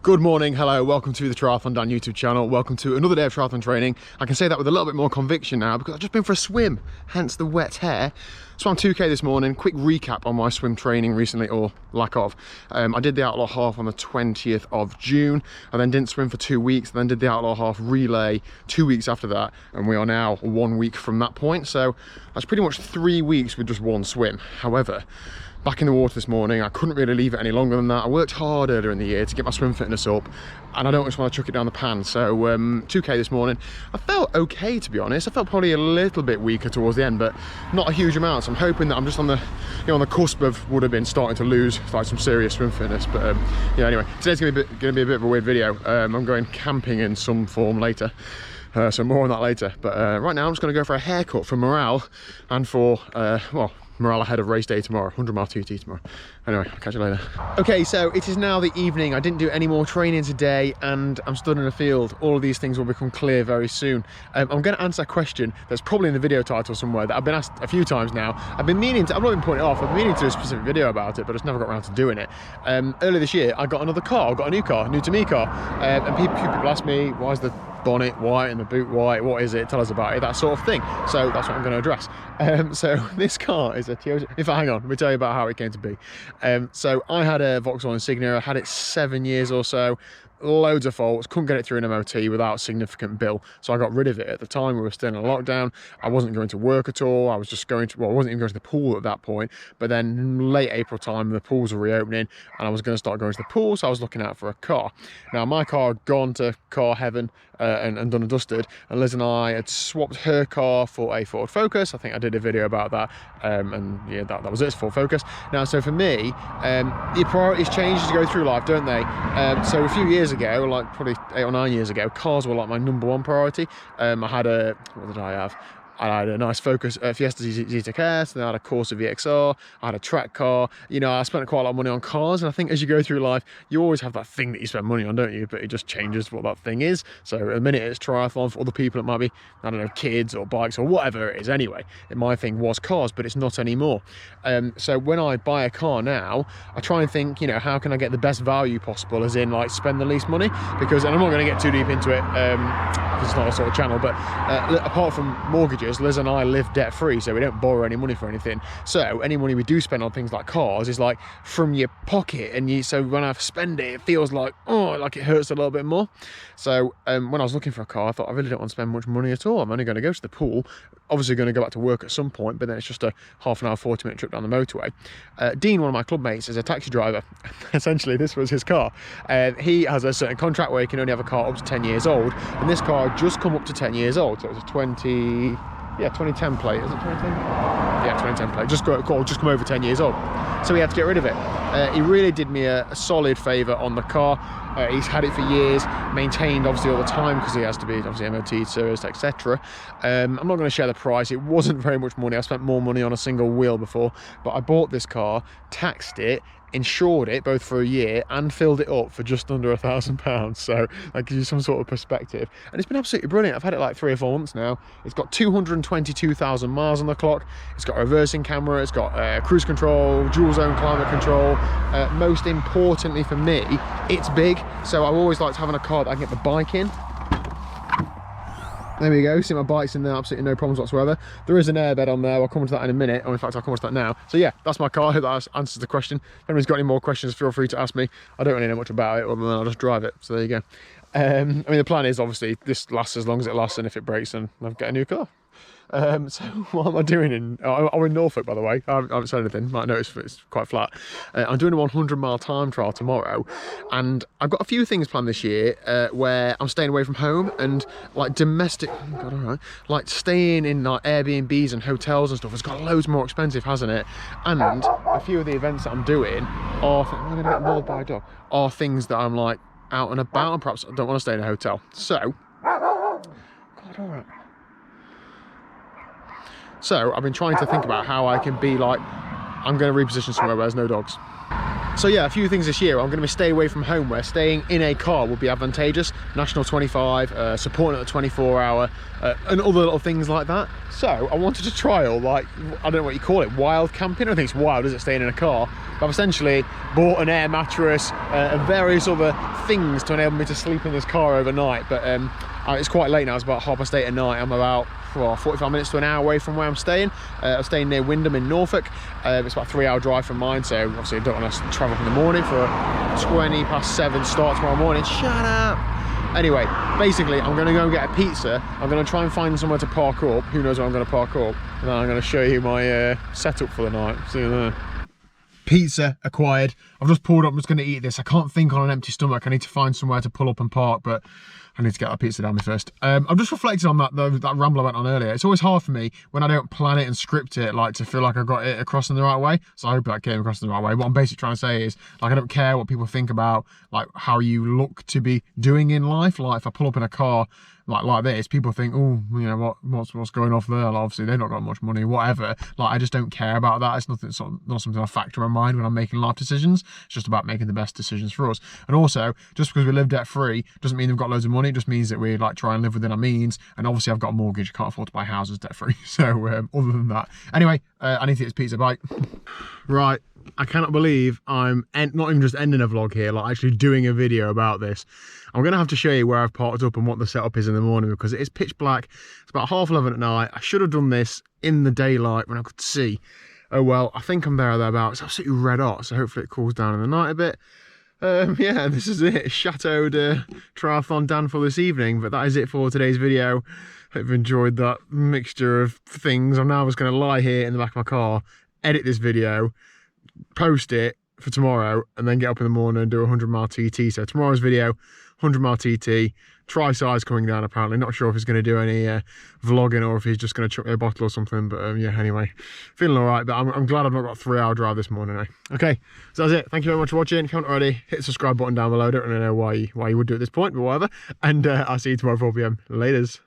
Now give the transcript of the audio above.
Good morning, hello, welcome to the TriathlonDan YouTube channel. Welcome to another day of triathlon training. I can say that with a little bit more conviction now because I've just been for a swim, hence the wet hair. So I'm 2K this morning. Quick recap on my swim training recently, or lack of. I did the Outlaw Half on the 20th of June. I then didn't swim for 2 weeks, then did the Outlaw Half relay 2 weeks after that, and we are now 1 week from that point. So that's pretty much 3 weeks with just one swim. However, back in the water this morning, I couldn't really leave it any longer than that. I worked hard earlier in the year to get my swim fitness up, and I don't just want to chuck it down the pan. So 2K this morning, I felt okay, to be honest. I felt probably a little bit weaker towards the end, but not a huge amount. So I'm hoping that I'm just on the, on the cusp of would have been starting to lose like some serious swim fitness. But yeah, anyway, today's going to be a bit of a weird video. I'm going camping in some form later. So more on that later. But right now I'm just going to go for a haircut for morale and for, well, morale ahead of race day tomorrow, 100 mile TT tomorrow. Anyway, I'll catch you later. Okay, so it is now the evening. I didn't do any more training today and I'm stood in a field. All of these things will become clear very soon. I'm going to answer a question that's probably in the video title somewhere that I've been asked a few times now. I've been meaning to, I've not been putting it off, I've been meaning to do a specific video about it, but I just never got around to doing it. Earlier this year, I got another car. I got a new car, new to me car. And people ask me, why is the bonnet white and the boot white, what is it, tell us about it, that sort of thing. So that's what I'm going to address. So this car is a Toyota. In fact, hang on, let me tell you about how it came to be. So I had a Vauxhall Insignia. I had it 7 years or so, loads of faults, couldn't get it through an MOT without a significant bill, so I got rid of it. At the time we were still in a lockdown, I wasn't going to work at all, I was just going to, well, I wasn't even going to the pool at that point, but then late April time the pools were reopening and I was going to start going to the pool, so I was looking out for a car. Now my car had gone to car heaven and done and dusted, and Liz and I had swapped her car for a Ford Focus. I think I did a video about that, and yeah, that was it, it's Ford Focus. Now, so for me, your priorities change as you go through life, don't they? So a few years ago, like probably 8 or 9 years ago, cars were like my #1 priority. I had a, what did I have? I had a nice Focus Fiesta ZTS, then I had a Corsa VXR, I had a track car. You know, I spent quite a lot of money on cars, and I think as you go through life, you always have that thing that you spend money on, don't you? But it just changes what that thing is. So at the minute it's triathlon, for other people it might be, I don't know, kids or bikes or whatever it is anyway. My thing was cars, but it's not anymore. So when I buy a car now, I try and think, you know, how can I get the best value possible, as in like spend the least money? Because, and I'm not going to get too deep into it, because it's not a sort of channel, but apart from mortgages, Liz and I live debt free, so we don't borrow any money for anything. So any money we do spend on things like cars is like from your pocket, and so when I spend it, it feels like, oh, like it hurts a little bit more. So when I was looking for a car, I thought I really don't want to spend much money at all. I'm only going to go to the pool, obviously going to go back to work at some point, but then it's just a half an hour, 40-minute trip down the motorway. Dean, one of my club mates, is a taxi driver. Essentially, this was his car. He has a certain contract where he can only have a car up to 10 years old, and this car had just come up to 10 years old, so it was a 2010 plate, is it 2010? Yeah, 2010 plate, just come over 10 years old. So he had to get rid of it. He really did me a solid favour on the car. He's had it for years, maintained obviously all the time because he has to be obviously MOT, serviced, etc. I'm not going to share the price, it wasn't very much money. I spent more money on a single wheel before, but I bought this car, taxed it, insured it both for a year and filled it up for just under £1,000. So that gives you some sort of perspective, and it's been absolutely brilliant. I've had it like 3 or 4 months now. It's got 222,000 miles on the clock. It's got a reversing camera, it's got cruise control, dual zone climate control. Most importantly for me, it's big, so I always liked having a car that I can get the bike in. There we go, see my bike's in there, absolutely no problems whatsoever. There is an airbed on there, I'll come to that in a minute, or in fact I'll come to that now. So yeah, that's my car. I hope that answers the question. If anyone's got any more questions, feel free to ask me. I don't really know much about it, other than I'll just drive it, so there you go. I mean, the plan is obviously this lasts as long as it lasts, and if it breaks then I'll get a new car. So what am I doing in, I'm in Norfolk, by the way. I haven't said anything, you might notice it's quite flat. I'm doing a 100 mile time trial tomorrow, and I've got a few things planned this year where I'm staying away from home, and like domestic, oh God, all right, like staying in like Airbnbs and hotels and stuff has got loads more expensive, hasn't it? And a few of the events that I'm doing are, am I going to get mauled by a dog, are things that I'm like out and about, and perhaps I don't want to stay in a hotel. So, God, all right. So I've been trying to think about how I can be like, I'm going to reposition somewhere where there's no dogs. So yeah, a few things this year. I'm going to be staying away from home, where staying in a car would be advantageous. National 25, supporting at the 24-hour, and other little things like that. So I wanted to trial, like, I don't know what you call it, wild camping. I don't think it's wild, is it, staying in a car? But I've essentially bought an air mattress and various other things to enable me to sleep in this car overnight. But it's quite late now. It's about 8:30 at night. I'm about 45 minutes to an hour away from where I'm staying. I'm staying near Wyndham in Norfolk. It's about a 3-hour drive from mine, so obviously I don't want to travel up in the morning for a 7:20 start tomorrow morning. Shut up! Anyway, basically I'm going to go and get a pizza. I'm going to try and find somewhere to park up. Who knows where I'm going to park up? And then I'm going to show you my setup for the night. See you there. Pizza acquired. I've just pulled up. I'm just going to eat this. I can't think on an empty stomach. I need to find somewhere to pull up and park, but I need to get that pizza down me first. I've just reflected on that ramble I went on earlier. It's always hard for me when I don't plan it and script it, like, to feel like I got it across in the right way. So I hope that came across in the right way. What I'm basically trying to say is, like, I don't care what people think about, like, how you look to be doing in life. Like, if I pull up in a car like this, people think, oh, you know, what's going off there? Like, obviously they've not got much money, whatever. Like, I just don't care about that. It's not something I factor in my mind when I'm making life decisions. It's just about making the best decisions for us. And also, just because we live debt free doesn't mean we've got loads of money. It just means that we, like, try and live within our means. And obviously I've got a mortgage, I can't afford to buy houses debt free. So other than that, anyway, I need to eat this pizza. Bye. Right, I cannot believe I'm not even just ending a vlog here, like actually doing a video about this. I'm going to have to show you where I've parked up and what the setup is in the morning, because it is pitch black. It's about 11:30 at night. I should have done this in the daylight when I could see. Oh well, I think I'm there or thereabouts. It's absolutely red hot, so hopefully it cools down in the night a bit. Yeah, this is it. Shadowed TriathlonDan for this evening, but that is it for today's video. Hope you've enjoyed that mixture of things. I'm now just going to lie here in the back of my car, edit this video, post it for tomorrow, and then get up in the morning and do a 100-mile TT. So tomorrow's video, 100-mile TT. Tri-size coming down apparently. Not sure if he's going to do any vlogging or if he's just going to chuck me a bottle or something. But yeah, anyway, feeling all right. But I'm glad I've not got a 3-hour drive this morning. Okay, so that's it. Thank you very much for watching. If you haven't already, hit the subscribe button down below. I don't really know why you would do it at this point, but whatever. And I'll see you tomorrow 4 PM. Laters.